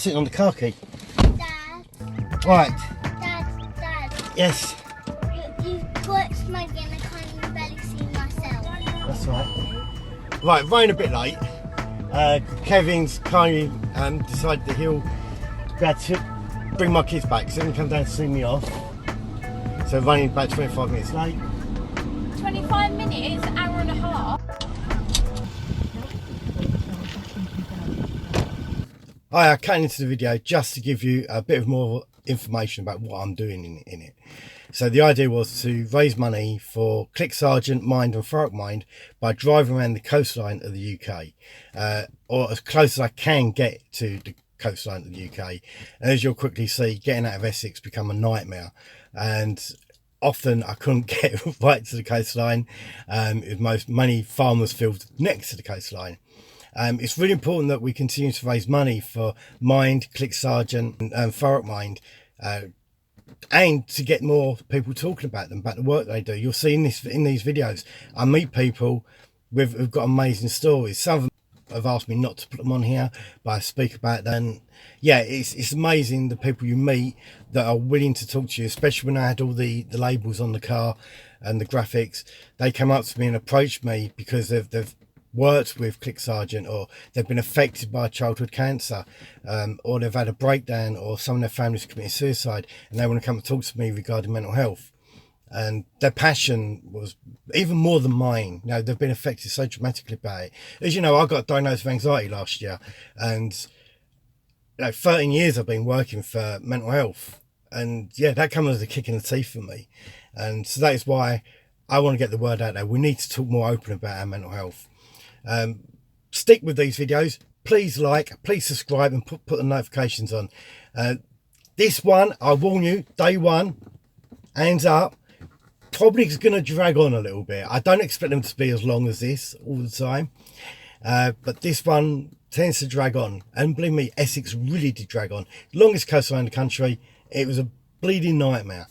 sitting on the car key. Dad. Right. Dad. Yes. You watched my game, I can't even barely see myself. That's right. Right, running a bit late. Kevin's kindly decided that he'll be able to bring my kids back, so he can come down to see me off. So running about 25 minutes late. 25 minutes, hour and a half. Hi, I came into the video just to give you a bit of more information about what I'm doing in it. So the idea was to raise money for CLIC SARGENT, Mind and THURROCK MIND by driving around the coastline of the UK, or as close as I can get to the coastline of the UK. And as you'll quickly see, getting out of Essex become a nightmare, and often I couldn't get right to the coastline. Many farmers fields next to the coastline. It's really important that we continue to raise money for Mind, CLIC SARGENT and THURROCK MIND, and to get more people talking about them, about the work they do. You'll see in these videos, I meet people who've got amazing stories. Some of them have asked me not to put them on here, but I speak about them. Yeah, it's amazing the people you meet that are willing to talk to you, especially when I had all the labels on the car and the graphics. They come up to me and approach me because they've worked with CLIC SARGENT, or they've been affected by childhood cancer, or they've had a breakdown, or some of their families committed suicide, and they want to come and talk to me regarding mental health. And their passion was even more than mine. You know, they've been affected so dramatically by it. As you know, I got diagnosed with anxiety last year, and 13 years I've been working for mental health, and yeah, that comes as a kick in the teeth for me. And so that is why I want to get the word out there. We need to talk more open about our mental health. Stick with these videos, please like, please subscribe, and put the notifications on. This one, I warn you, day one, hands up, probably is going to drag on a little bit. I don't expect them to be as long as this all the time, but this one tends to drag on, and believe me, Essex really did drag on. Longest coastline in the country. It was a bleeding nightmare.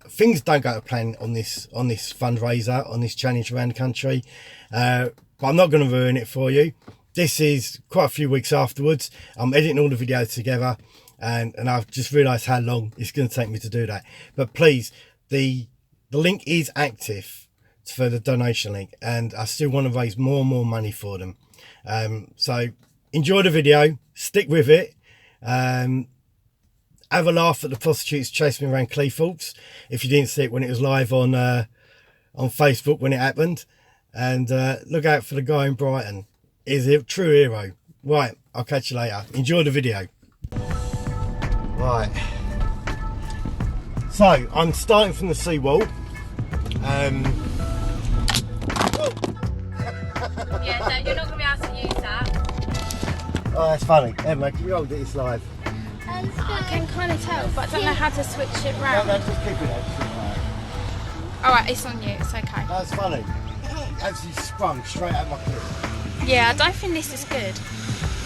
Things don't go to plan on this fundraiser, on this challenge around the country, but I'm not going to ruin it for you. This is quite a few weeks afterwards. I'm editing all the videos together, and I've just realised how long it's going to take me to do that. But please, the link is active for the donation link, and I still want to raise more and more money for them. So enjoy the video, stick with it. Have a laugh at the prostitutes chasing me around Cleethorpes, if you didn't see it when it was live on Facebook when it happened. And look out for the guy in Brighton. He's a true hero. Right, I'll catch you later. Enjoy the video. Right. So, I'm starting from the seawall. Yeah, no, you're not going to be able to use that. Oh, that's funny. Emma, can you hold it? It's live. I can kind of tell, but I don't know how to switch it round. No, just keep it there. Alright, it's on you, it's okay. That's funny. Actually sprung straight out my clip. Yeah, I don't think this is good.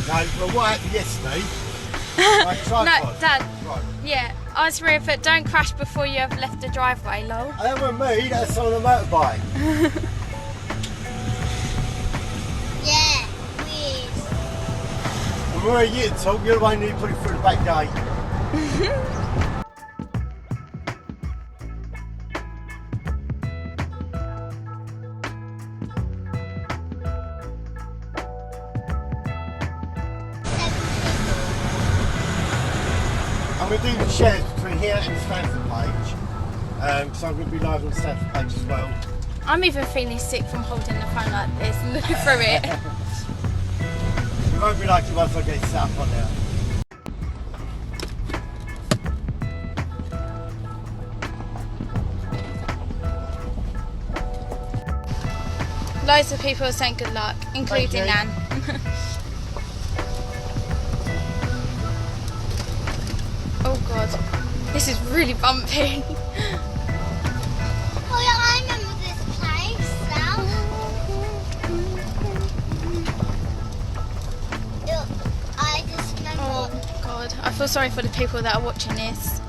No, well, what happened yesterday? No, Dad. Right. Yeah, I was worried, but don't crash before you have left the driveway, lol. That wasn't me, that's on a motorbike. Yeah, weird. And where are you to talk? You're the one who put it through the back gate. I'm going to do the shares between here and the Stanford page, so I'm going to be live on the Stanford page as well. I'm even feeling sick from holding the phone like this and looking through it. It won't be like it once I get it set up on there. Loads of people are saying good luck, including Nan. Oh god, this is really bumpy. Oh yeah, I remember this place now. I just remember. Oh god, I feel sorry for the people that are watching this.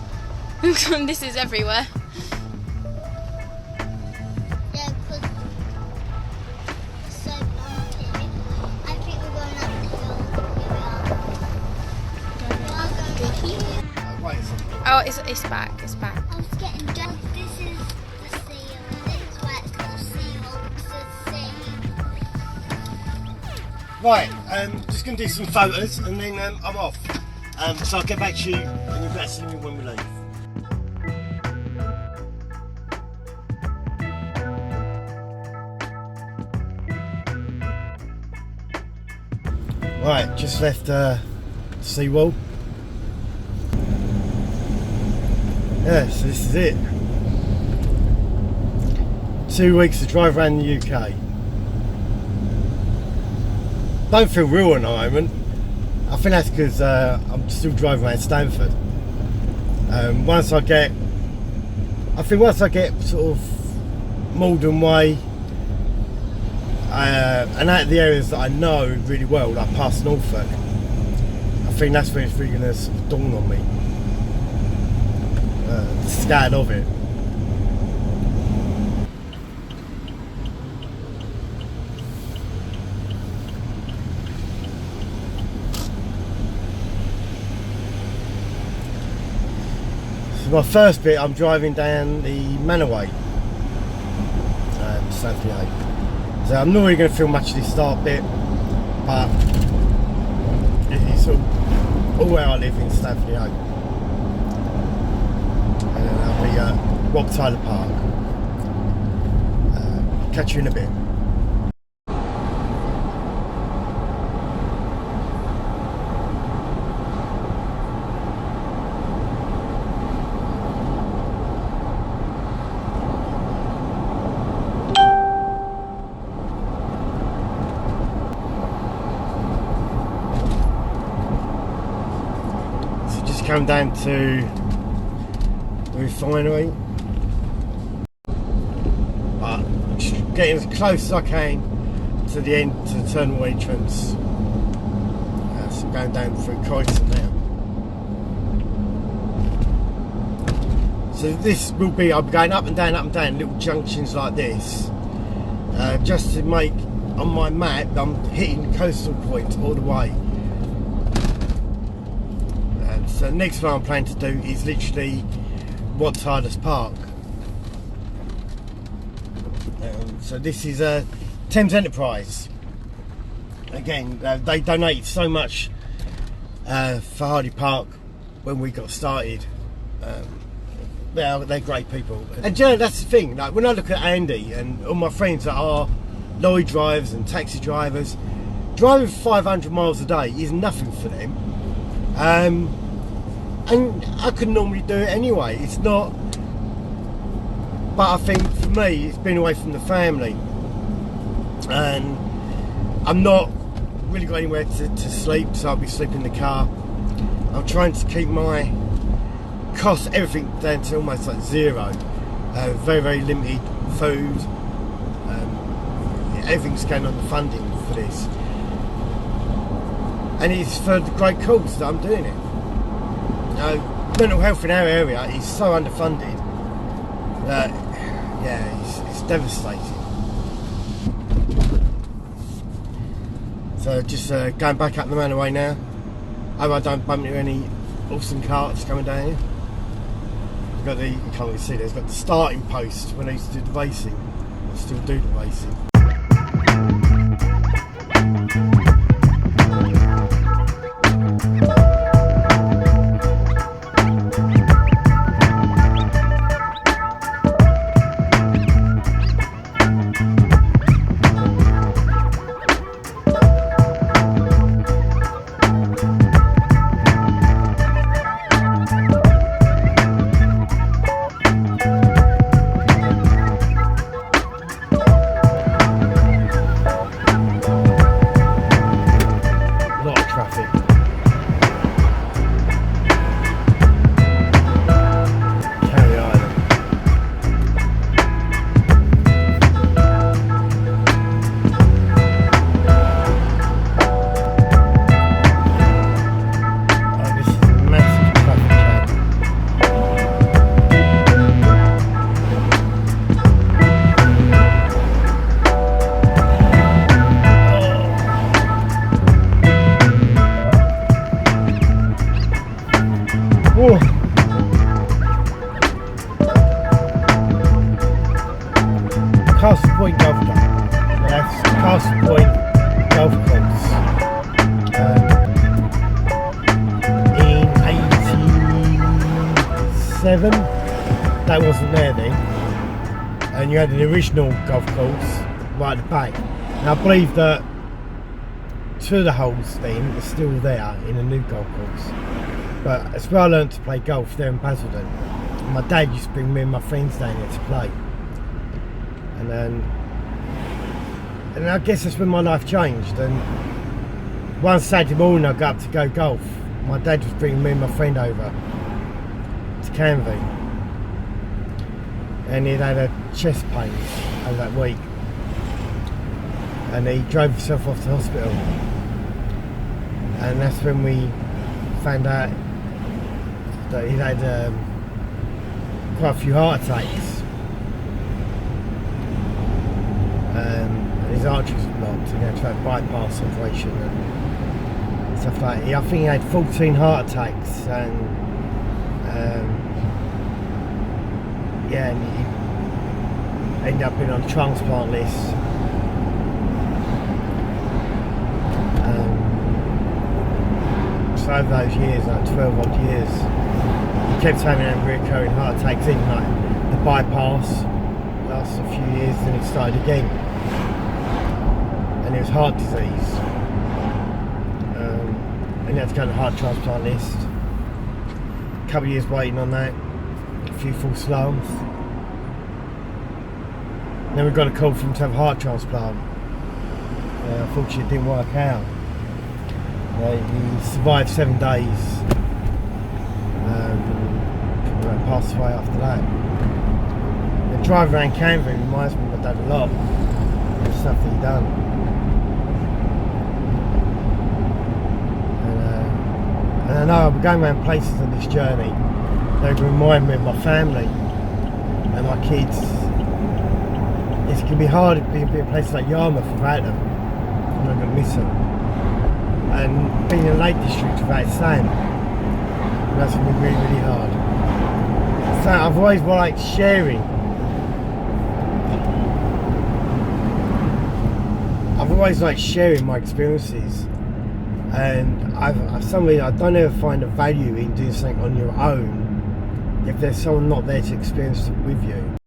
This is everywhere. Yeah, because it's so bumpy. I think we're going up the hill. Here we are. it's back. It's back. I was getting done. This is the sea, and this is why it's called sea. Right, just going to do some photos and then I'm off. So I'll get back to you and you'll better see me when we leave. Right, just left seawall. Yeah, so this is it. 2 weeks to drive around the UK. Don't feel real at the moment. I think that's because I'm still driving around Stanford. Once I get sort of Malden Way and out of the areas that I know really well, like past Norfolk, I think that's when it's really going to sort of dawn on me. Scared of it. My first bit, I'm driving down the Manorway, Southend-on-Sea. So I'm not really going to film much of this start bit, but it's all where I live in Southend-on-Sea. And then I'll be at Rob Tyler Park. Catch you in a bit. Come down to the refinery, but getting as close as I can to the end, to the terminal entrance. So going down through Croydon now. So this will be, I'll be going up and down, little junctions like this, just to make on my map I'm hitting coastal points all the way. So the next one I'm planning to do is literally Wat Tyler's Park. So this is a Thames Enterprise. Again, they donated so much for Hardy Park when we got started. They're great people. And you know, that's the thing, like when I look at Andy and all my friends that are lorry drivers and taxi drivers, driving 500 miles a day is nothing for them. And I could normally do it anyway. It's not, but I think for me, it's been away from the family, and I'm not really got anywhere to sleep, so I'll be sleeping in the car. I'm trying to keep my costs, everything down to almost like zero. Very, very limited food. Everything's going on the funding for this, and it's for the great cause that I'm doing it. Mental health in our area is so underfunded that, yeah, it's devastating. So just going back up the Manorway now. Hope I don't bump into any awesome carts coming down here. We've got the, you can't really see there, it's got the starting post when I used to do the racing. I still do the racing. golf club. That's Castle Point Golf Course. In 87, that wasn't there then. And you had the original golf course right at the back. And I believe that 2 of the holes then are still there in the new golf course. But it's where I learned to play golf there in Basildon. And my dad used to bring me and my friends down there to play. And I guess that's when my life changed. And one Saturday morning I got up to go golf. My dad was bringing me and my friend over to Canvey. And he'd had a chest pain over that week. And he drove himself off to hospital. And that's when we found out that he'd had quite a few heart attacks. His arteries were blocked, and he had to have bypass operation and stuff like that. I think he had 14 heart attacks, and and he ended up being on a transplant list. So over those years, like 12 odd years, he kept having recurring heart attacks, even like the bypass lasted a few years, then it started again. And it was heart disease. And he had to go to the heart transplant list. A couple of years waiting on that, a few false alarms. Then we got a call for him to have a heart transplant. Unfortunately it didn't work out. He survived 7 days. Passed away after that. The drive around Canvey reminds me of my dad a lot. The stuff that he done. And I know I'm going around places on this journey that remind me of my family and my kids. It's going to be hard to be a place like Yarmouth without them. I'm not going to miss them. And being in the Lake District without Sam, that's going to be really, really hard. So I've always liked sharing. I've always liked sharing my experiences, and I've something I don't ever find a value in doing something on your own if there's someone not there to experience it with you.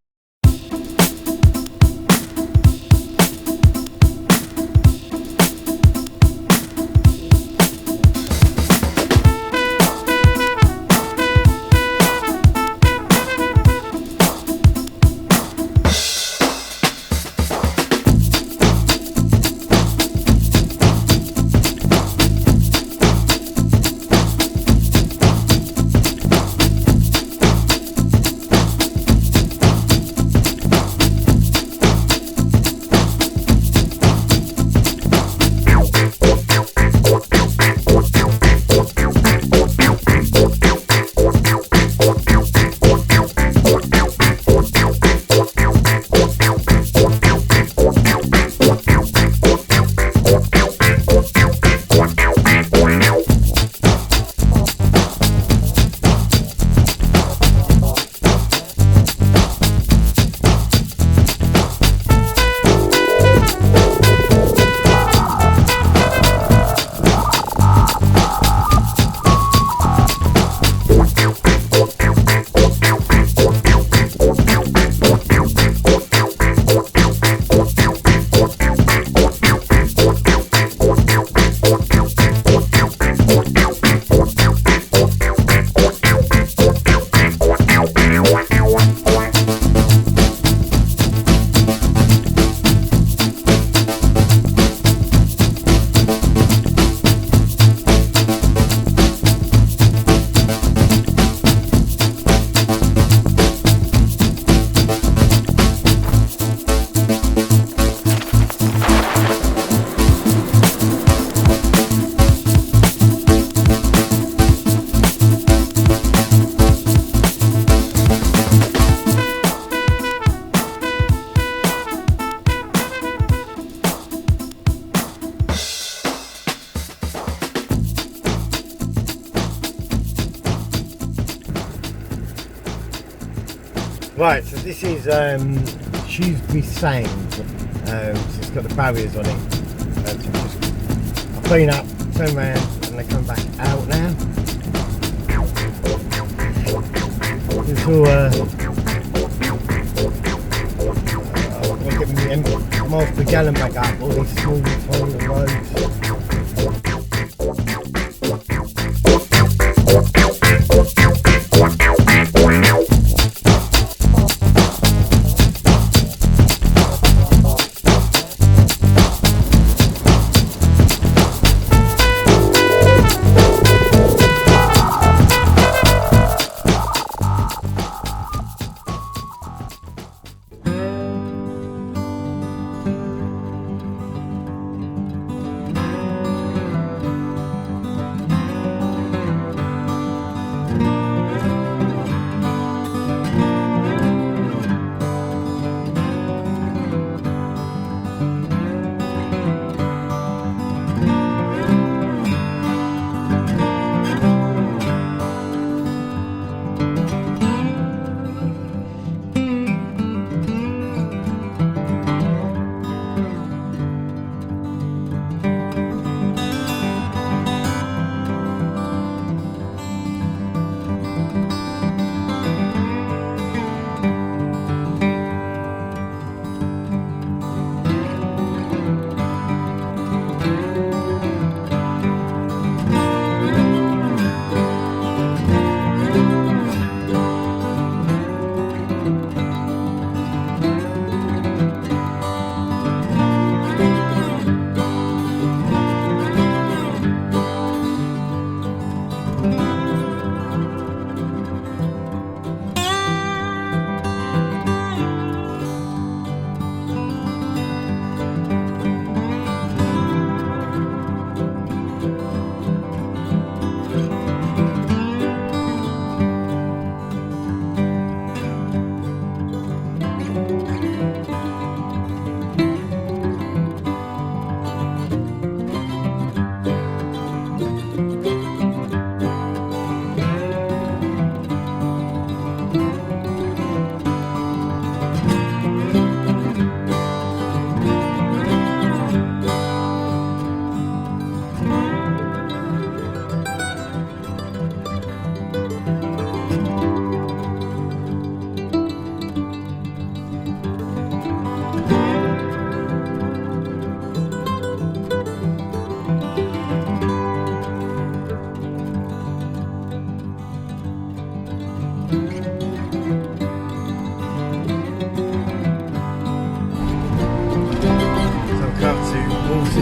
Right, so this is Shrewsbury Sands. So it's got the barriers on it. I've been up, turn around, and they come back out now. It's all I've got to get my miles per gallon back up, all these small tiny roads.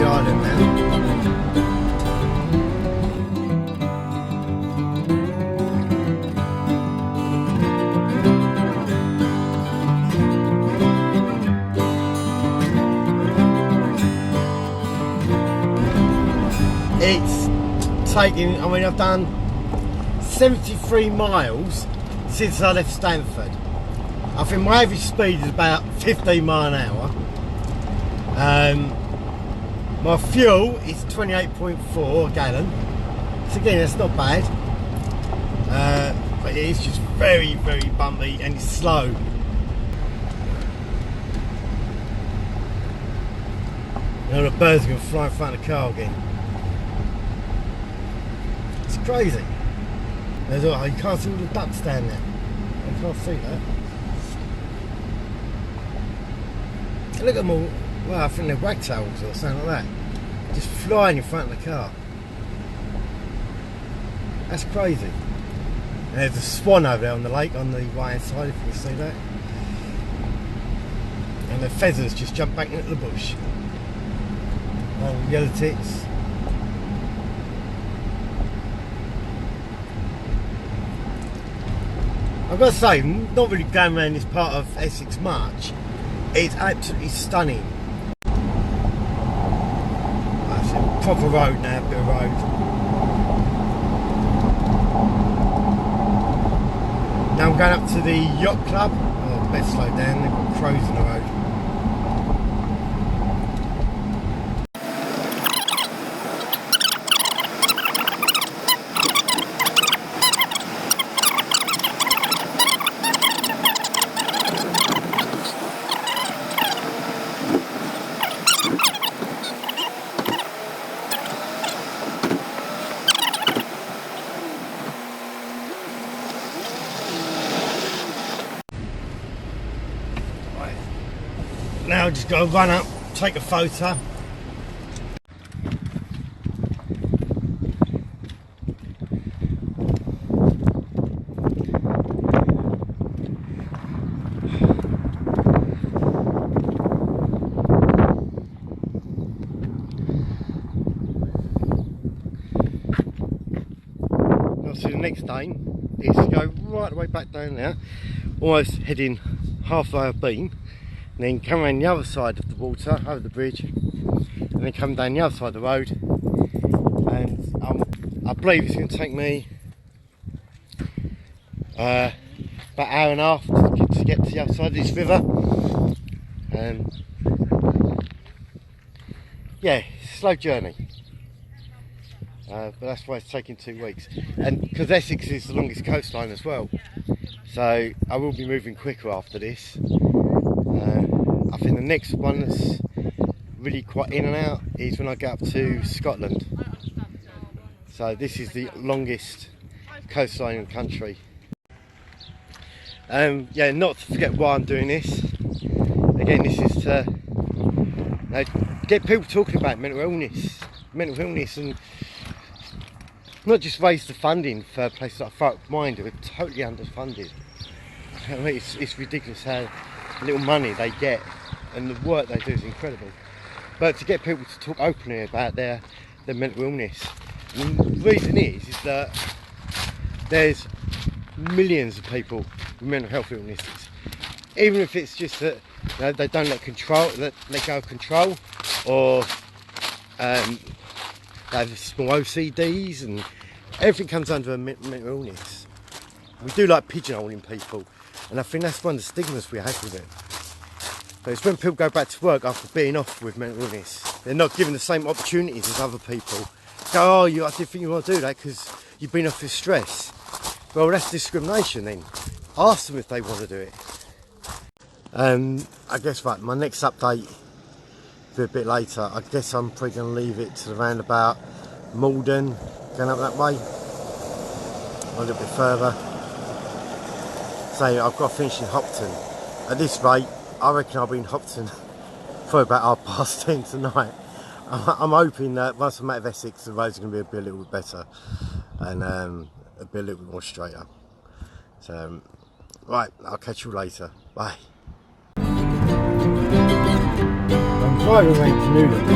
Island now. It's taking, I mean, I've done 73 miles since I left Stanford. I think my average speed is about 15 miles an hour. My fuel is 28.4 a gallon. So again, that's not bad. But it is just very, very bumpy and it's slow. And all the birds are going to fly in front of the car again. It's crazy. There's all, you can't see all the ducks down there. You can't see that. And look at them all. Well, I think they're wagtails or something like that. Just flying in front of the car. That's crazy. And there's a swan over there on the lake on the right hand side, if you can see that. And the feathers just jump back into the bush. Oh, yellow tits. I've got to say, not really going around this part of Essex much. It's absolutely stunning. That's a proper road now, a bit of road. Now I'm going up to the yacht club. Oh, better slow down, they've got crows in the road. just got to run up, take a photo. Obviously the next aim is to go right the way back down there, almost heading halfway I've been, and then come around the other side of the water, over the bridge, and then come down the other side of the road. And I believe it's going to take me about an hour and a half to get to the other side of this river. Yeah, slow journey. But that's why it's taking 2 weeks, and because Essex is the longest coastline as well, so I will be moving quicker after this. I think the next one that's really quite in and out is when I get up to Scotland. So this is the longest coastline in the country. Yeah, not to forget why I'm doing this. Again, this is to get people talking about mental illness, and not just raise the funding for places like THURROCK Mind, who are totally underfunded. I mean, it's ridiculous how little money they get, and the work they do is incredible. But to get people to talk openly about their mental illness, and the reason is that there's millions of people with mental health illnesses. Even if it's just that they don't let go of control, or they have small OCDs, and everything comes under a mental illness. We do like pigeonholing people, and I think that's one of the stigmas we have with it. But it's when people go back to work after being off with mental illness, they're not given the same opportunities as other people. Go, oh, I didn't think you want to do that because you've been off with stress. Well, that's discrimination then. Ask them if they want to do it. I guess right, my next update will be a bit later. I guess I'm probably going to leave it to the roundabout Malden, going up that way, a little bit further. So I've got to finish in Hopton. At this rate, I reckon I'll be in Hopton for about 10:30 tonight. I'm hoping that once I'm out of Essex, the roads are going to be a little bit better, and it'll be a little bit more straighter. So, right, I'll catch you later. Bye. I'm driving away to Newland.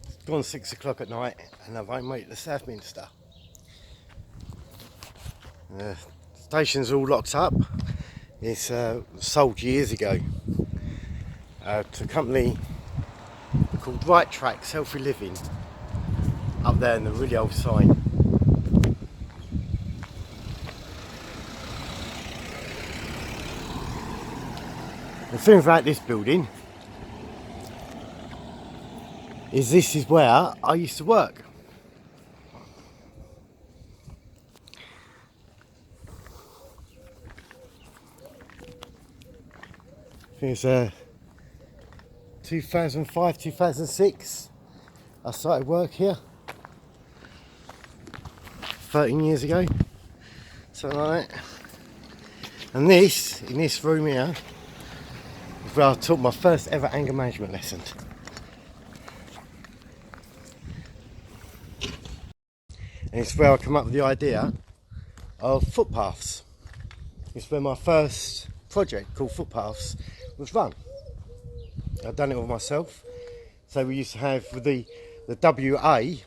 It's gone 6 o'clock at night, and I've only made it to Southminster. The station's all locked up. It's sold years ago to a company called Right Tracks Healthy Living, up there in the really old sign. The thing about this building is this is where I used to work. think it's 2005, 2006. I started work here 13 years ago, something like that. And this, in this room here, is where I took my first ever anger management lesson. And it's where I come up with the idea of footpaths. It's where my first project called Footpaths was run. I've done it all myself. So we used to have with the WEA,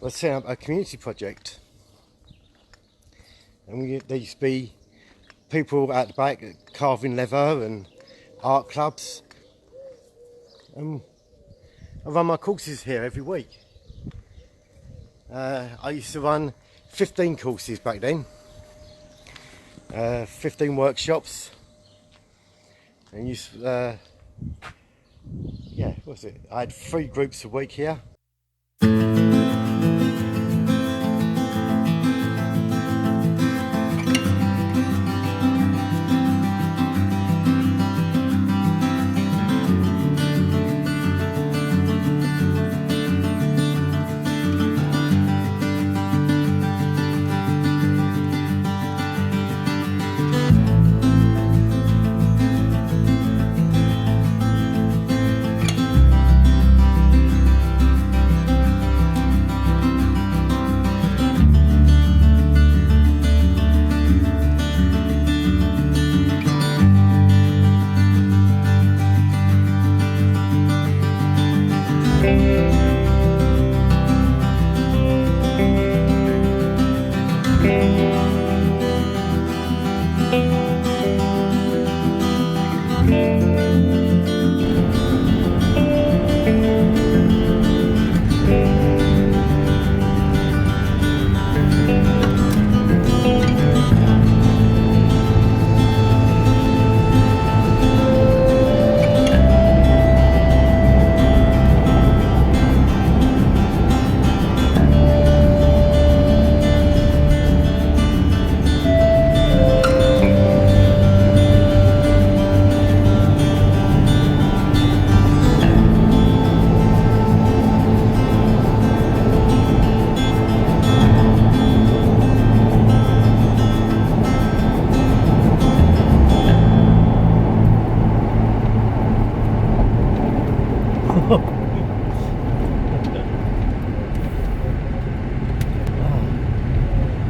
was setting up a community project. And there used to be people at the back carving leather and art clubs. I run my courses here every week. I used to run 15 courses back then, 15 workshops, and yeah, what was it? I had 3 groups a week here.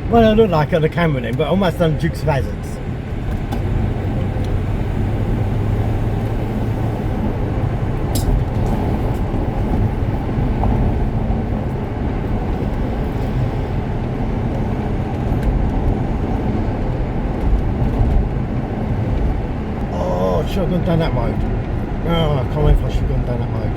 Well, I look like on the camera then, but almost done Dukes of Hazzards. Oh, I should have gone down that road. Oh, I can't wait if I should have gone down that road.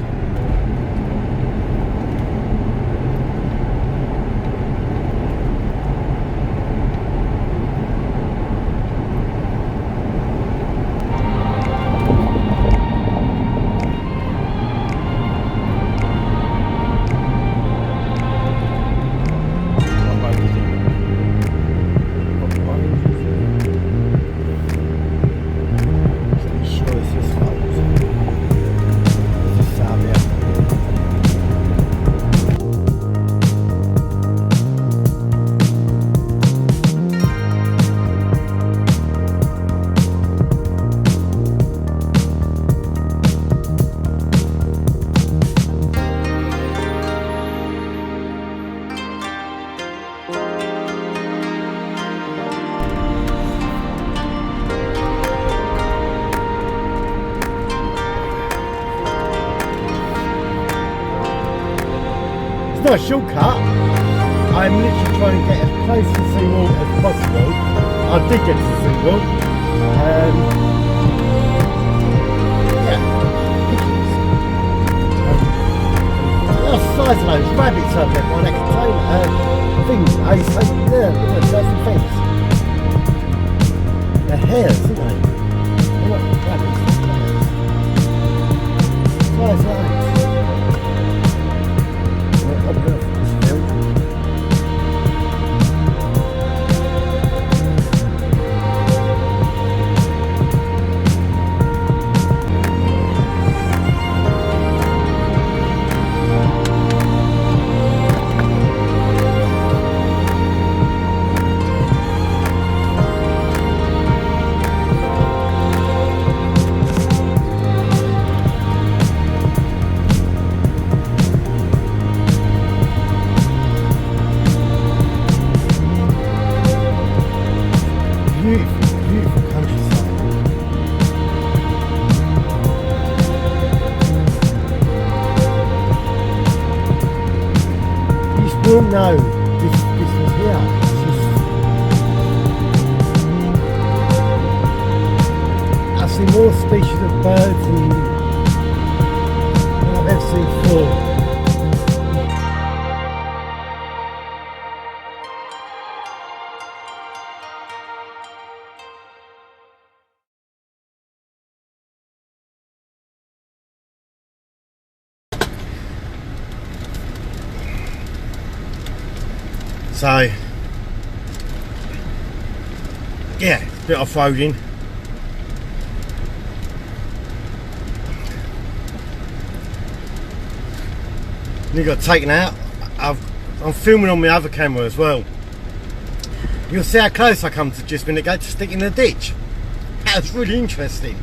It's not a shortcut. I'm literally trying to get as close to the seawall as possible. I did get to the seawall. Yeah, the size of those rabbits up there by that container things. There, look at those things. They're hares, aren't they? They're not rabbits, they're hares. Size of those. Oh no, this was here. I've seen more species of birds than I've ever seen before. So, yeah, a bit off-roading. And you got taken out. I'm filming on my other camera as well. You'll see how close I come to just a minute ago to stick in the ditch. That was really interesting.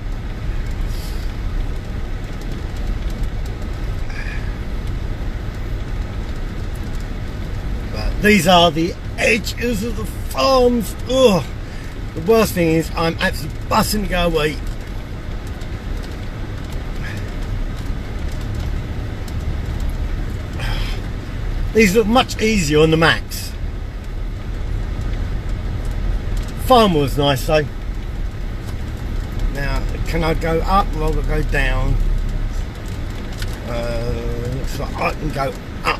These are the edges of the farms. Ugh. The worst thing is I'm absolutely bussing to go away. These look much easier on the maps. Farm was nice though. Now, can I go up or will I go down? Looks like I can go up.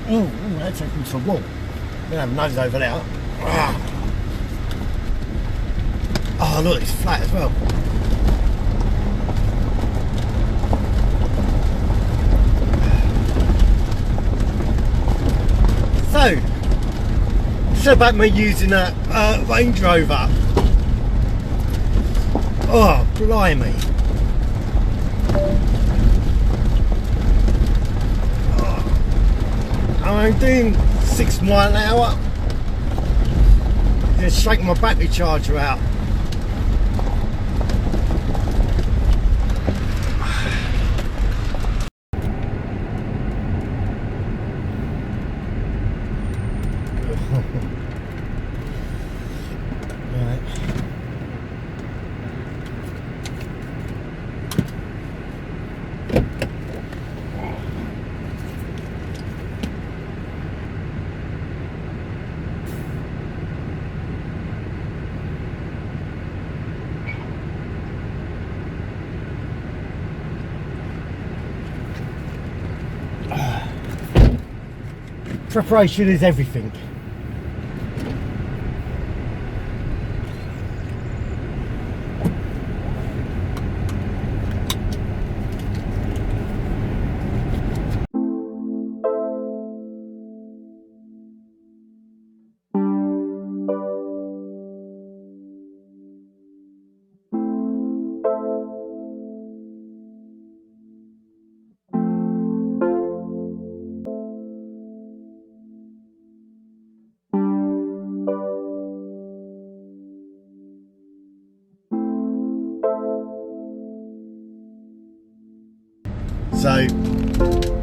Oh, that's taking some wall. I'm gonna have a nose over there. Oh, look, it's flat as well. So, it's about me using a Range Rover. Oh, blimey. I'm doing 6 miles an hour. Just shake my battery charger out. Right. Preparation is everything. So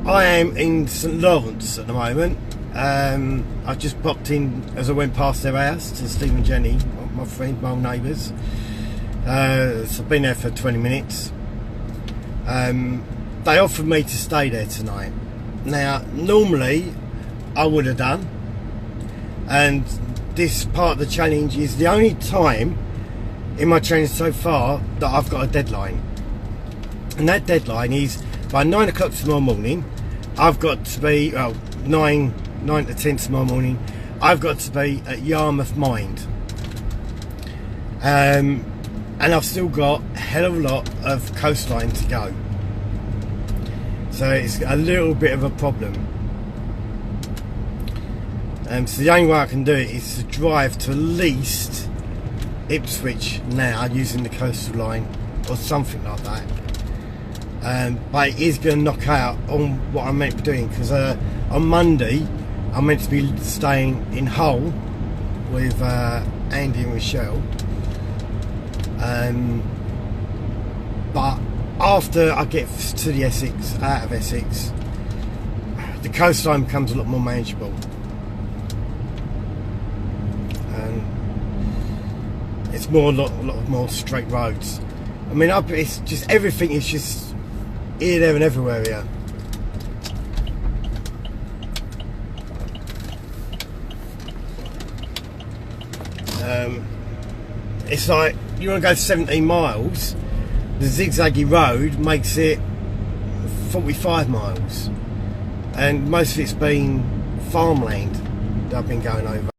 I am in St Lawrence at the moment. I just popped in as I went past their house to Steve and Jenny, my friend, my old neighbours. So I've been there for 20 minutes. They offered me to stay there tonight. Now normally I would have done, and this part of the challenge is the only time in my challenge so far that I've got a deadline, and that deadline is by 9 o'clock tomorrow morning. I've got to be, well, 9 to 10 tomorrow morning, I've got to be at Yarmouth Mind. And I've still got a hell of a lot of coastline to go. So it's a little bit of a problem. So the only way I can do it is to drive to at least Ipswich now using the coastal line or something like that. But it is going to knock out on what I'm meant to be doing, because on Monday I'm meant to be staying in Hull with Andy and Michelle. But after I get to the Essex, out of Essex, the coastline becomes a lot more manageable. It's more a lot more straight roads. I mean, it's just everything is just here, there, and everywhere here. It's like you want to go 17 miles, the zigzaggy road makes it 45 miles, and most of it's been farmland that I've been going over.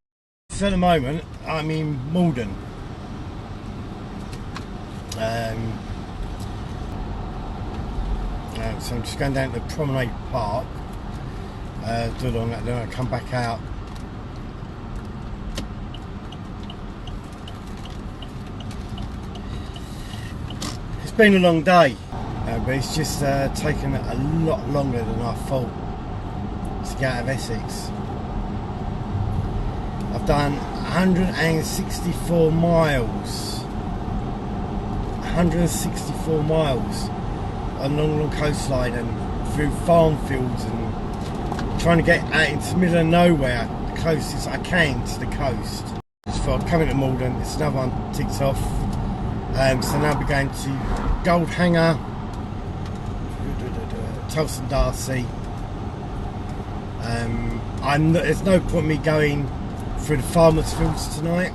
So at the moment I'm in Malden. So I'm just going down to the Promenade Park, do along that, then I come back out. It's been a long day, but it's just taken a lot longer than I thought to get out of Essex. I've done 164 miles. 164 miles along the coastline and through farm fields and trying to get out into the middle of nowhere, the closest I can to the coast. Just thought I'd come into Malden, it's another one ticked off. So now we're going to Gold Hanger, Southend-on-Sea. There's no point me going through the farmers' fields tonight.